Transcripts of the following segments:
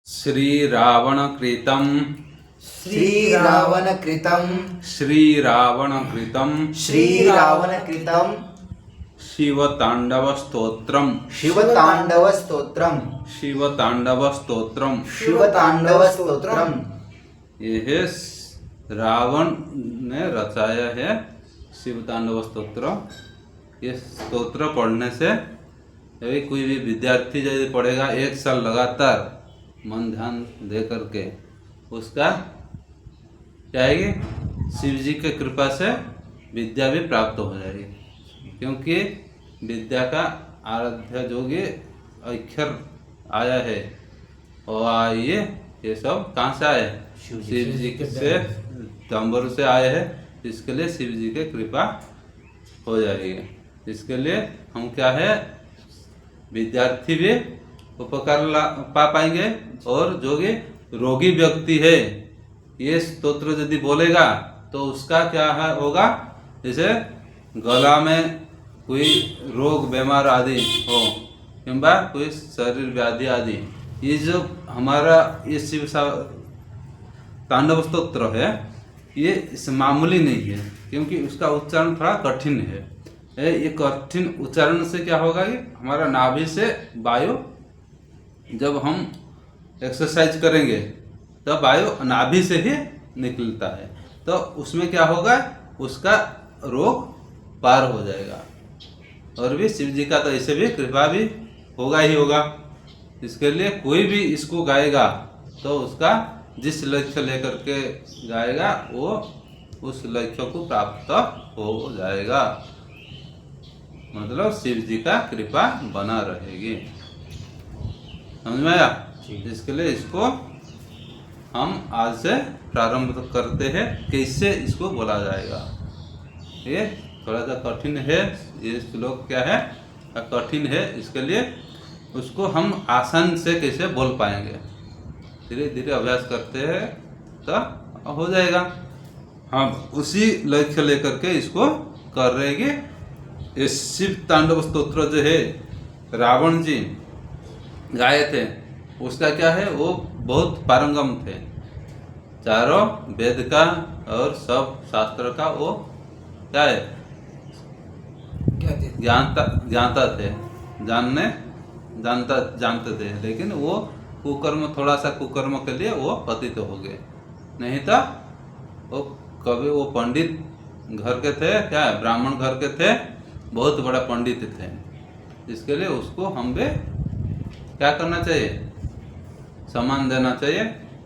श्रीरावणकृतं श्रीरावणकृतं श्रीरावणकृतं श्रीरावणकृतं शिवताण्डवस्तोत्रम् शिवताण्डवस्तोत्रम् शिवताण्डवस्तोत्रम् शिवताण्डवस्तोत्रम्। यह रावण ने रचाया है शिवतांडव स्तोत्र। ये स्तोत्र पढ़ने से यदि कोई भी विद्यार्थी यदि पढ़ेगा 1 साल लगातार मन ध्यान दे करके, उसका क्या है, शिव जी की कृपा से विद्या भी प्राप्त हो जाएगी। क्योंकि विद्या का आराध्य जो ये अक्षर आया है और ये सब कहाँ से आए? शिव जी से डम्बर से आए हैं। इसके लिए शिव जी की कृपा हो जाएगी। इसके लिए हम क्या है, विद्यार्थी भी उपकार पा पाएंगे और जो कि रोगी व्यक्ति है ये स्तोत्र यदि बोलेगा तो उसका क्या है होगा, जैसे गला में कोई रोग बीमार आदि हो किंबा कोई शरीर व्याधि आदि, ये जो हमारा ये शिव तांडव स्तोत्र है ये मामूली नहीं है, क्योंकि उसका उच्चारण थोड़ा कठिन है। ये कठिन उच्चारण से क्या होगा कि हमारा नाभि से वायु, जब हम एक्सरसाइज करेंगे तब वायु नाभि से ही निकलता है, तो उसमें क्या होगा, उसका रोग पार हो जाएगा। और भी शिव जी का तो ऐसे भी कृपा भी होगा ही होगा। इसके लिए कोई भी इसको गाएगा तो उसका जिस लक्ष्य लेकर के गाएगा वो उस लक्ष्य को प्राप्त हो जाएगा। मतलब शिव जी का कृपा बना रहेगी। समझ में आया? इसके लिए इसको हम आज से प्रारंभ करते हैं, कैसे इसको बोला जाएगा। ये थोड़ा सा कठिन है, ये श्लोक क्या है, कठिन है। इसके लिए उसको हम आसान से कैसे बोल पाएंगे, धीरे धीरे अभ्यास करते हैं तो हो जाएगा। हम उसी लक्ष्य लेकर के इसको कर रहेंगे। ये शिव तांडव स्तोत्र जो है रावण जी गाए थे, उसका क्या है, वो बहुत पारंगम थे। चारों वेद का और सब शास्त्र का वो क्या है, जानता थे, जानते थे। लेकिन वो कुकर्म, थोड़ा सा कुकर्म के लिए वो पतित हो गए। नहीं तो वो कभी वो पंडित घर के थे, क्या है, ब्राह्मण घर के थे, बहुत बड़ा पंडित थे। इसके लिए उसको हम भी क्या करना चाहिए, सम्मान देना चाहिए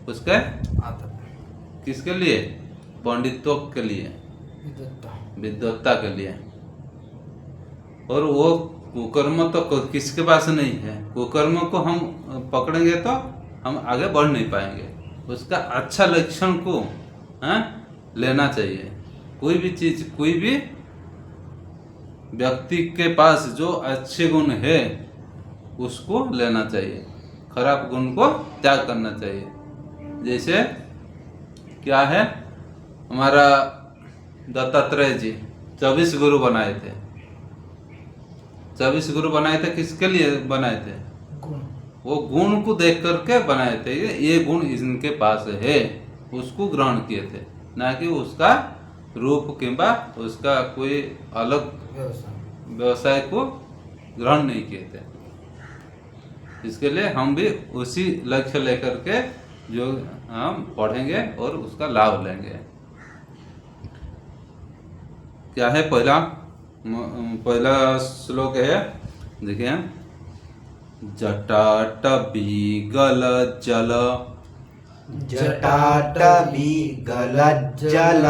उसके, किसके लिए, पंडित्व के लिए, विद्वत्ता के लिए। और वो कुकर्म तो किसके पास नहीं है। कुकर्म को हम पकड़ेंगे तो हम आगे बढ़ नहीं पाएंगे। उसका अच्छा लक्षण को लेना चाहिए। कोई भी चीज, कोई भी व्यक्ति के पास जो अच्छे गुण है उसको लेना चाहिए, खराब गुण को त्याग करना चाहिए। जैसे क्या है, हमारा दत्तात्रेय जी 24 गुरु बनाए थे। 24 गुरु बनाए थे, किसके लिए बनाए थे? वो गुण को देख करके बनाए थे। ये गुण इनके पास है, उसको ग्रहण किए थे, ना कि उसका रूप किंबा उसका कोई अलग व्यवसाय को ग्रहण नहीं किए थे। इसके लिए हम भी उसी लक्ष्य लेकर के जो हम पढ़ेंगे और उसका लाभ लेंगे। क्या है, पहला श्लोक है, देखिए, जटाटवीगल जल, जटाटवीगल जल।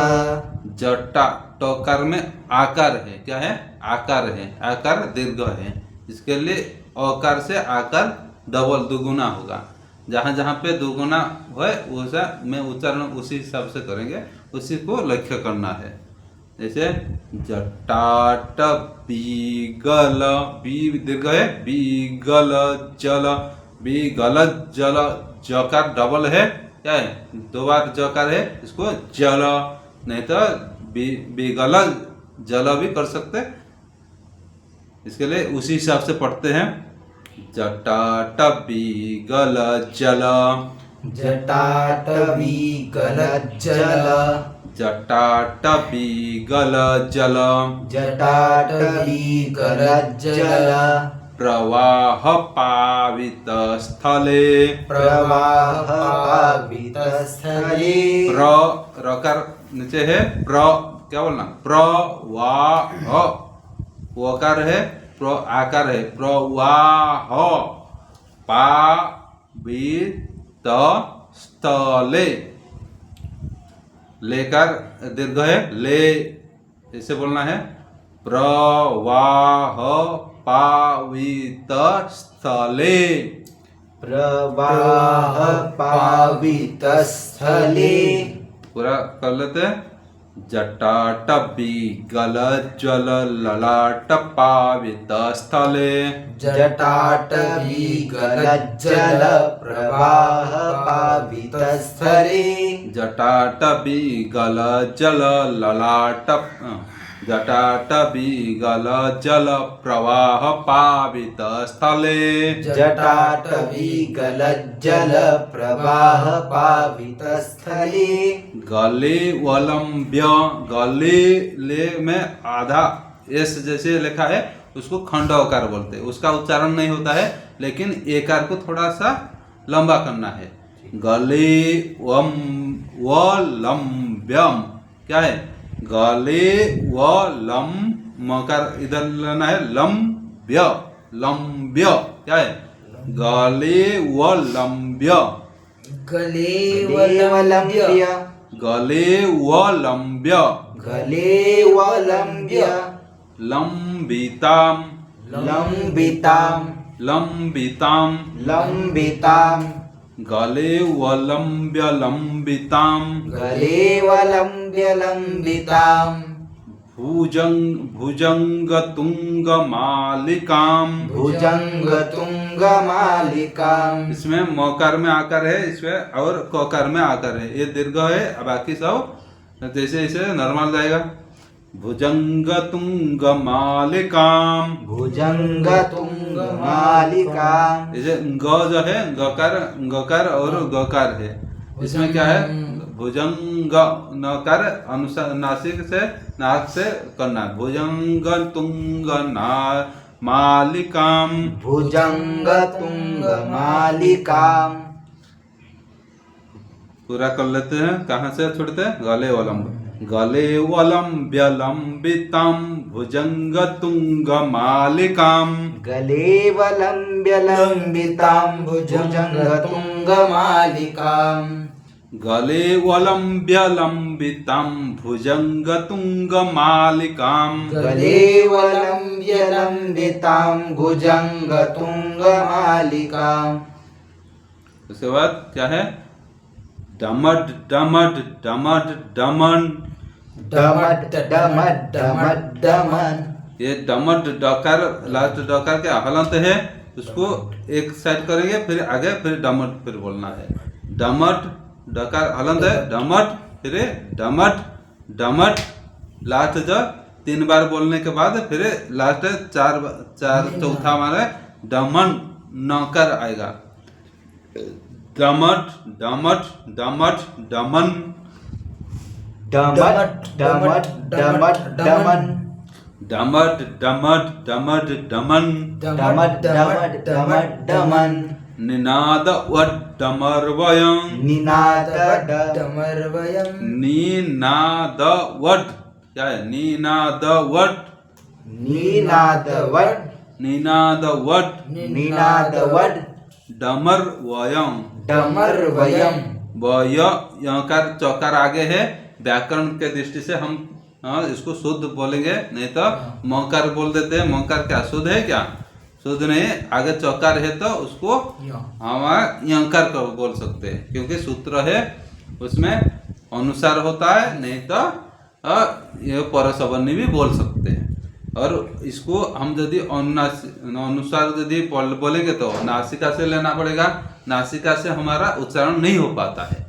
जटा टकार में आकार है, क्या है, आकार है, आकार दीर्घ है। इसके लिए अकार से आकार डबल दुगुना होगा। जहाँ जहाँ पे दुगुना है वैसा में उच्चारण उसी हिसाब से करेंगे, उसी को लक्ष्य करना है। जैसे जटाट बीगल, बी दीर्घ है, बीगल जल, बीगल जल, जकार डबल है, क्या है, 2 बार जकार है, इसको जल, नहीं तो बीगल जल भी कर सकते। इसके लिए उसी हिसाब से पढ़ते हैं। जटाटवी गल जल जटाटवी गलज्जल जटाटवी गल जल जटाटवी गलज्जल प्रवाह पावित स्थले प्रवाह पावित स्थले प्र रकार नीचे है प्र क्या बोलना प्रवाह वकार है प्र आकार है प्रवाह पावित स्थले लेकर दीर्घ है ले ऐसे बोलना है प्रवाह पावित स्थले प्रवाह पावित स्थले पूरा कर लेते हैं जटाटवी गल जल ललाट पावित स्थले जटाटवी गलज्जल प्रवाह पावित स्थले जटाटवी गल जल ललाट जटाटवी गल जल प्रवाह पावित स्थले जटाटवी गलज्जल प्रवाह पावित स्थले गले वलंब्य गले ले में आधा एस जैसे लिखा है उसको खंड अकार बोलते हैं, उसका उच्चारण नहीं होता है लेकिन एकार को थोड़ा सा लंबा करना है। गले वम वलंब्यम क्या है गले व लम मकार इधर लेना है लंब्य लंब्य क्या है गले व लंब्य गले वलंब्य गले व लंब्य गले वलंब्य लंबिताम लंबिताम लंबिताम लंबिताम गले व लंब्य लंबिताम गले वलंब्य लंबिताम भुजंग भुजंग तुंग मालिकाम भुजंग तुंग मालिकाम इसमें मकार में आकर है इसमें और ककार में आकर है, ये दीर्घ है बाकी सब जैसे इसे नॉर्मल जाएगा। भुजंग तुंग मालिकाम भुजंग तुंग मालिकाम जैसे ग जो है गकार और गकार है, इसमें क्या है भुजंग नकार अनुसार नाक से करना है। भुजंग तुंग ना मालिकाम भुजंग तुंग मालिकाम पूरा कर लेते हैं। कहाँ से छोड़ते हैं गले वलंब्य लंबिताम भुजंग तुंग मालिकाम गले वलंब्य लंबिताम भुजंग तुंग मालिकाम गले वलंब्य लंबिताम भुजंग तुंग मालिकाम गले वलंब्य लंबिताम भुजंग तुंग मालिकाम। उसके बाद क्या है डमड डमड डमड डमन डमट डमट डमट डमन ये डमड डकार लास्ट डकार के हलंत है उसको एक साइड करेंगे फिर आगे फिर डमट फिर बोलना है। डमट डकार हलंत है डमट फिर डमट डमट लास्ट जो 3 बार बोलने के बाद फिर लास्ट चार चौथा मारे डमन नकर आएगा। डमट डमट डमट demon डमट डमट डमट demon डमट डमट डमट demon डमट डमट डमट demon Ninad what डमरवयं Ninad डमरवयं Ninad what क्या है Ninad what Ninad what Ninad what Ninad what डमरवयं डमरवयं वय यकार चौकार आगे है व्याकरण के दृष्टि से हम इसको शुद्ध बोलेंगे, नहीं तो मकार बोल देते हैं। मकार क्या शुद्ध है क्या? शुद्ध नहीं, आगे चौकार है तो उसको हम यंकार को बोल सकते हैं क्योंकि सूत्र है उसमें अनुसार होता है, नहीं तो ये परसवर्णी भी बोल सकते हैं। और इसको हम यदि अनुसार यदि बोलेंगे तो नासिका से लेना पड़ेगा, नासिका से हमारा उच्चारण नहीं हो पाता है।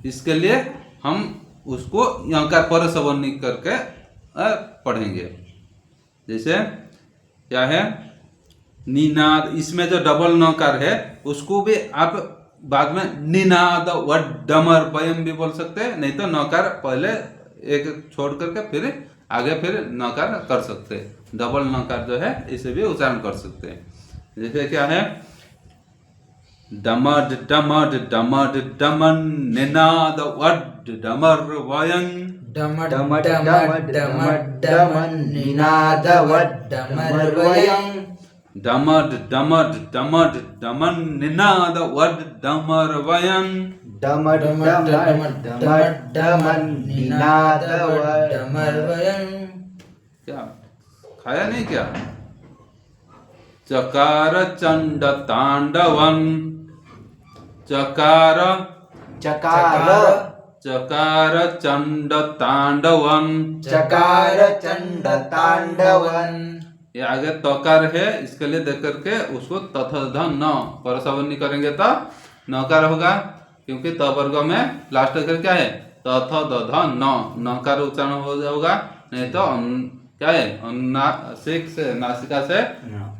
इसके लिए हम उसको यंकार परसवर्णी करके पढ़ेंगे। जैसे क्या है निनाद, इसमें जो डबल नकार है उसको भी आप बाद में निनाद वड्डमर वयम भी बोल सकते हैं, नहीं तो नकार पहले एक छोड़ करके फिर आगे फिर नकार कर सकते हैं। डबल नकार जो है इसे भी उच्चारण कर सकते हैं। जैसे क्या है, डमड डमड डमड डमन निनाद वड डमर वयं, डमड डमड डमड डमन निनाद वड्डमर वयं, डमड डमड डमड डमन निनाद वड डमर वयं, डमड डमड डमड डमन निनाद वड्डमर वयं। क्या खाया नहीं क्या? चकार चंड तांडवन, चकार चकार चकार चंड तांडवन, चकार चंड तांडवन। ये आगे तकार है, इसके लिए देख करके उसको तथ ध न परसवनी करेंगे तो नकार होगा, क्योंकि त वर्ग में लास्ट अक्षर क्या है, तथ ध न, नकार उच्चारण हो होगा। नहीं तो क्या है, नासिक से नासिका से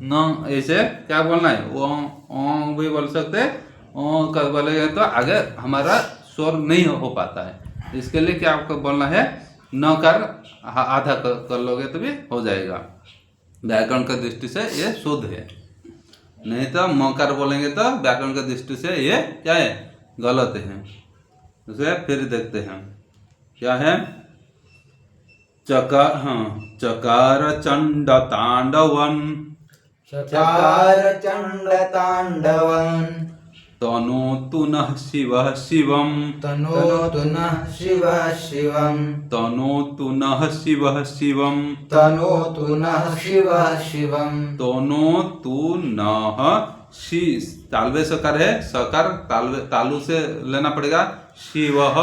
न, ऐसे क्या बोलना है, ओ भी बोल सकते, ओ कर बोलेंगे तो आगे हमारा स्वर नहीं हो पाता है। इसके लिए क्या आपको बोलना है, नकार आधा कर लोगे तो भी हो जाएगा। व्याकरण की दृष्टि से ये शुद्ध है, नहीं तो मकार बोलेंगे तो व्याकरण की दृष्टि से ये क्या है, गलत है। उसे फिर देखते हैं क्या है, चकार चंड तांडवन, चकार चंड तांडवन। तनोतु नः शिवः शिवम्, तनोतु नः शिवः शिवम्, तनोतु नः शिवः शिवम्, तनोतु नः शिवः शिवम्। तनोतु नः शी, तालवे सकार है, सकार तालु से लेना पड़ेगा, शिवः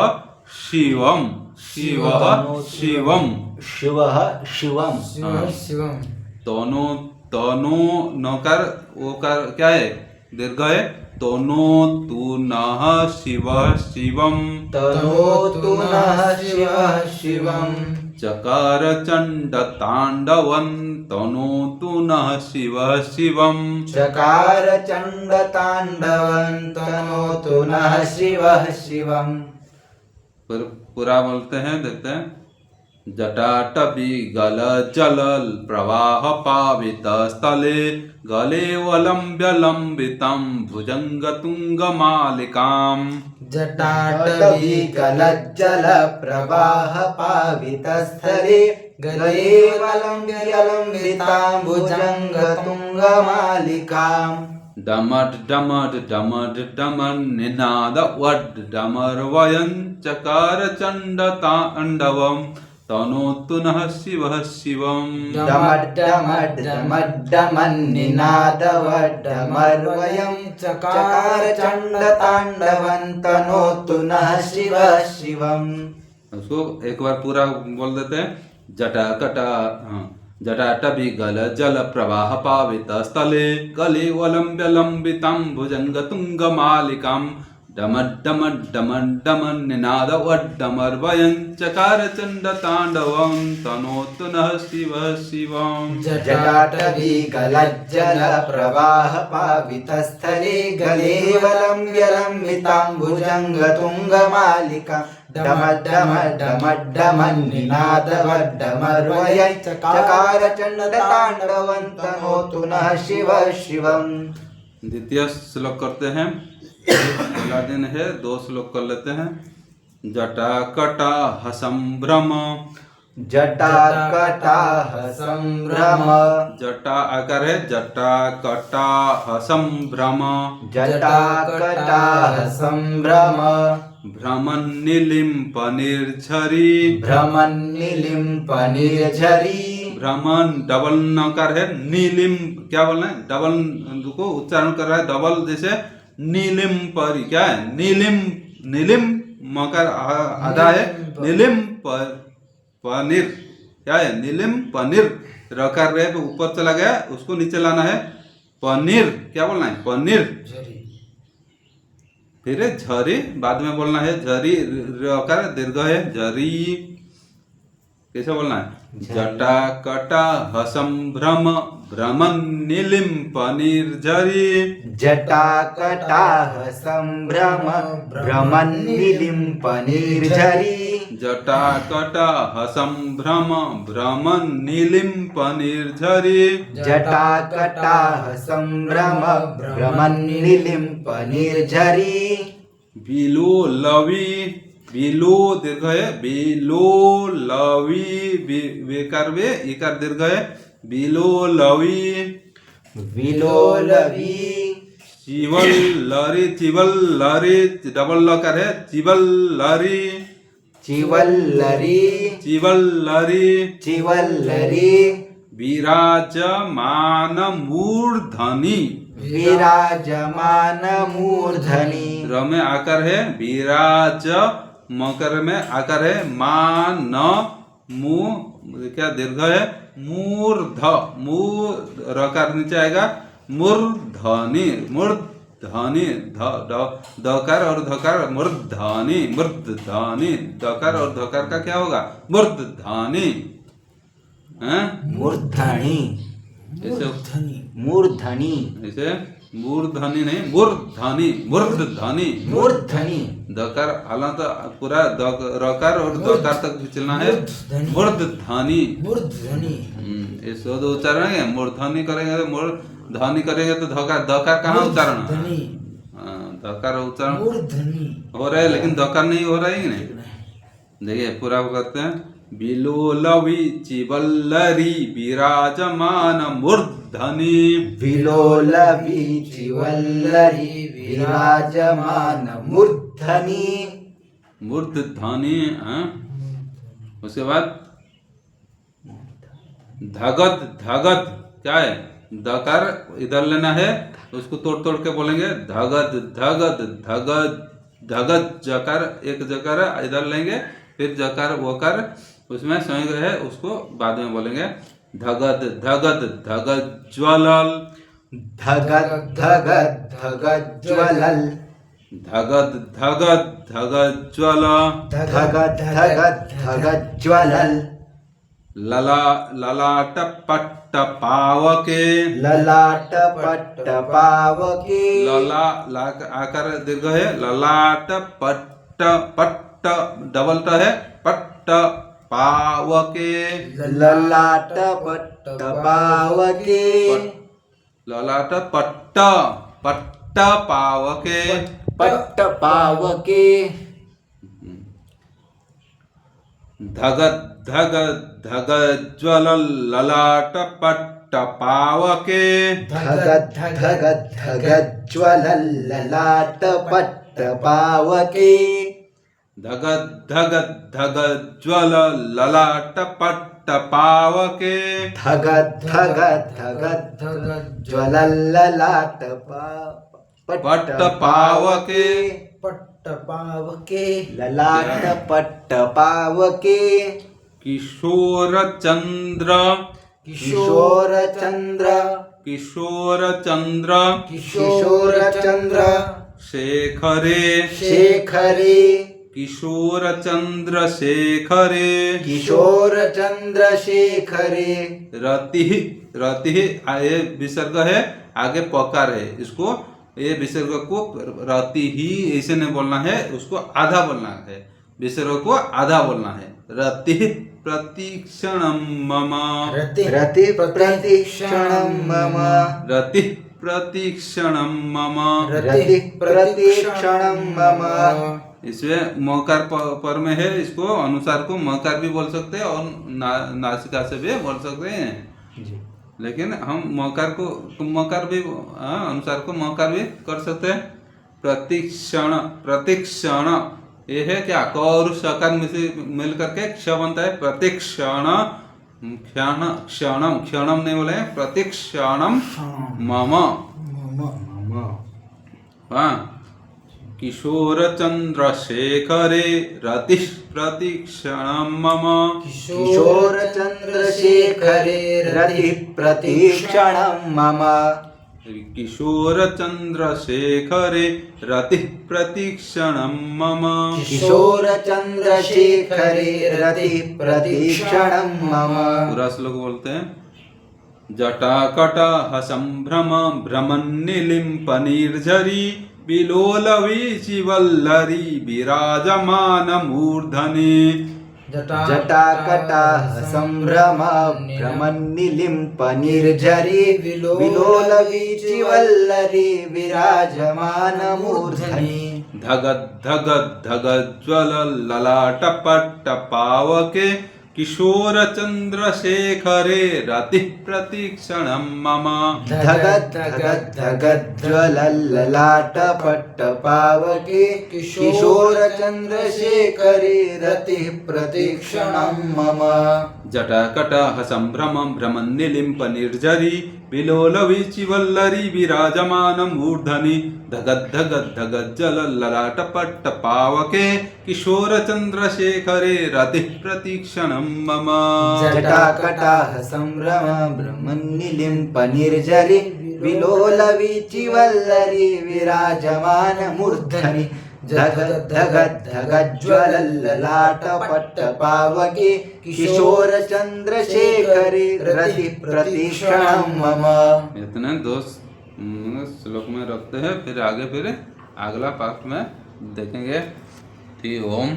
शिवम, शिवः शिवम, शिवः शिवम्, हाँ। शिवम्। तनो तनो नकार वो कर क्या है, दीर्घ है, तनो तु नः शिवः शिवम्, तनोतु नः शिवः शिवम्। चकार चंड तांडवन, तनोतु नः शिवः शिवम्, चकार चंड तांडवन, तनोतु नः शिवः शिवम्। पूरा बोलते हैं, देखते हैं। जटाटवी गल जल प्रवाह पावित स्थले, गले वलंब्य लंबितं भुजंग तुंग मालिकाम। जटाटवी गलज्जल प्रवाह पावित स्थले, गले वलंब्य लंबितां भुजंग तुंग मालिकाम्। डमड डमड डमड डमन निनाद वड डमर वयं, चकार चंड तांडवम, तनोतु नः शिवः शिवम्। डमड डमड डमड डमन निनाद वड्डमर वयं, चकार चंड तांडवं, तनोतु नः शिवः शिवम्। उसको एक बार पूरा बोल देते हैं। जटाकटा जटाटवी गल जल प्रवाह पावित स्थले, गले वलंब्य लंबितं भुजंग तुंग मालिकाम। डमड डमड डमड डमन निनाद वड्डमर वयं, चकार चंड तांडवं, तनोतु नः शिवः शिवम्। जटाटवी गलज्जल प्रवाह पावित स्थले, गले वलंब्य लंबितां भुजंग तुंग मालिका। डमड डमड डमड डमन निनाद वड्डमर वयं, चकार चंड तांडवं, तनोतु नः शिवः शिवम्। द्वितीय श्लोक करते हैं। पहला दिन है, 2 श्लोक कर लेते हैं। जटाकटा हसंभ्रम, जटाकटाह संभ्रम। जटा आकार है, जटाकटा हसंभ्रम, जटाकटाह संभ्रम। भ्रमन् निलिम्प निर्झरी, भ्रमन् निलिम्प निर्झरी। भ्रमण डबल नकार है, नीलिम क्या बोलना है, डबल को उच्चारण कर रहा है, डबल जैसे नीलिम परी, क्या है, नीलिम, नीलिम मकर आधा है, नीलिम पनीर, क्या है, नीलिम पनीर, रकार रहे पे ऊपर चला गया, उसको नीचे लाना है, पनीर, क्या बोलना है, पनीर। फिर झरी बाद में बोलना है, झरी रकार दीर्घ है, झरी, कैसे बोलना है, जटा कटा हसंभ्रम भ्रमन् निलिम्पनिर्झरी जटाकटाह सम्भ्रम भ्रमन्निलिम्पनिर्झरी जटाकटाह सम्भ्रम भ्रमन् निलिम्पनिर्झरी जटाकटाह सम्भ्रम भ्रमन्निलिम्पनिर्झरी बिलोलवी बिलो दीर्घ है बिलोलवी बेकार वे इकार दीर्घ है बिलोलवी विलोलवी चिवल्लरी चिवल्लरी डबल लकार है चिवल्लरी चिवल्लरी चिवल्लरी चिवल्लरी विराजमान मूर्धनि विराजमान मूर्धनि र में आकार है विराज मकर में आकार है मान मु क्या दीर्घ है मूर्ध मू रकार नीचे आएगा मूर्धनि मूर्धनि दकार और धकार मूर्धनि मूर्धनि दकार और धकार का क्या होगा मूर्धनि मूर्धनि ऐसे मूर्धनि ऐसे मूर्धनि नहीं मूर्धनि मूर्धनि मूर्धनि दकार हालांकि पूरा रकार और दकार तक चलना है मूर्धनि मूर्धनि ये शुद्ध उच्चारण है मूर्धनि करेंगे तो मूर्धनि करेंगे तो धकार दकार कहाँ उच्चारण दकार उच्चारण हो रहा है लेकिन दकार नहीं हो रहा है कि नहीं देखिए पूरा करते हैं बिलोलवी चिवल्लरी विराजमान मूर्धनि विलोलवी चिवल्लरी विराजमान मूर्धनि मूर्धनि उसके बाद धगत धगत क्या है दकार इधर लेना है उसको तोड़ तोड़ के बोलेंगे धगत धगत धगत धगत जकार एक जकार इधर लेंगे फिर जकार वकार उसमें संयोग है उसको बाद में बोलेंगे धगत धगत धगत ज्वलल धगत धगत धगत ज्वलल धगत धगत धगत ज्वल धगत धगत धगत ज्वलल लला ललाट पट्ट पावके ललाट पट्ट पावके लला आकार दीर्घ है ललाट पट्ट पट्ट डबल ट है पट्ट पावके ललाट पट्ट पावके ललाट पट्ट पट्ट पावके पट्ट पावके धगत धगत धगत ज्वल ललाट पट्ट पावके धगत धगत धगत ज्वलल ललाट पट्ट पावके धगत धगत धगत ज्वल ललाट पट्ट पावके धगत धगत धगत धगत ज्वलल ललाट पट्ट पावके पट्ट पावके ललाट पट्ट पावके किशोर चंद्र किशोर चंद्र किशोर चंद्र किशोर चंद्र शेखरे शेखरे किशोर चंद्र शेखरे किशोर चंद्र शेखरे रति रति ये विसर्ग है आगे पकार है इसको ये विसर्ग को रति ही ऐसे नहीं बोलना है उसको आधा बोलना है विसर्ग को आधा बोलना है रति प्रतीक्षणं मम रति प्रतीक्षणं मम रति प्रतीक्षणं मम रति प्रतीक्षणं मम इसमें मकार पर में है इसको अनुसार को मकार भी बोल सकते हैं और नासिका से भी बोल सकते हैं लेकिन हम मकार को मकार भी अनुसार को मकार भी कर सकते हैं प्रतीक्षण प्रतीक्षण ये है क्या क और सकार मिल करके क्ष बनता है प्रतीक्षण क्षण क्षणम क्षणम नहीं बोले प्रतीक्षणम मम हाँ किशोर चंद्र शेखरे रति प्रतीक्षणं मम किशोर चंद्र शेखरे रति प्रतीक्षणं मम किशोर चंद्र शेखरे रति प्रतीक्षणं मम किशोर चंद्र शेखरे रति प्रतीक्षणं मम पूरा श्लोक बोलते हैं जटाकटाह संभ्रम भ्रमन्निलिम्पनिर्झरी विलोलवीचिवल्लरी विराजमानमूर्धनि जटाकटाह संभ्रम भ्रमन्निलिम्पनिर्झरी विलोलवीचिवल्लरी विराजमानमूर्धनि धगद्धगद्धगज्ज्वल ललाटपट्टपावके किशोर चंद्रशेखरे रतिः प्रतीक्षणं मम धगद्धगद्धगज्ज्वलल्ललाटपट्टपावके किशोरचन्द्रशेखरे रतिः प्रतीक्षणं मम जटाकटाह संभ्रमं भ्रमन्निलिम्पनिर्झरी विलोलवीचिवल्लरी विराजमानमूर्धनि धगद्धगद्धगज्ज्वलल्ललाटपट्टपावके किशोरचन्द्रशेखरे रतिः प्रतीक्षणं मम जटाकटाह संभ्रम भ्रमन्निलिम्पनिर्झरी विलोलवीचिवल्लरी विराजमानमूर्धनि धगद्धगद्धगज्ज्वलल्ललाटपट्टपावके किशोरचन्द्रशेखरे रतिः प्रतीक्षणं मम। इतने दो श्लोक में रखते हैं, फिर आगे फिर अगला पाठ में देखेंगे। ओम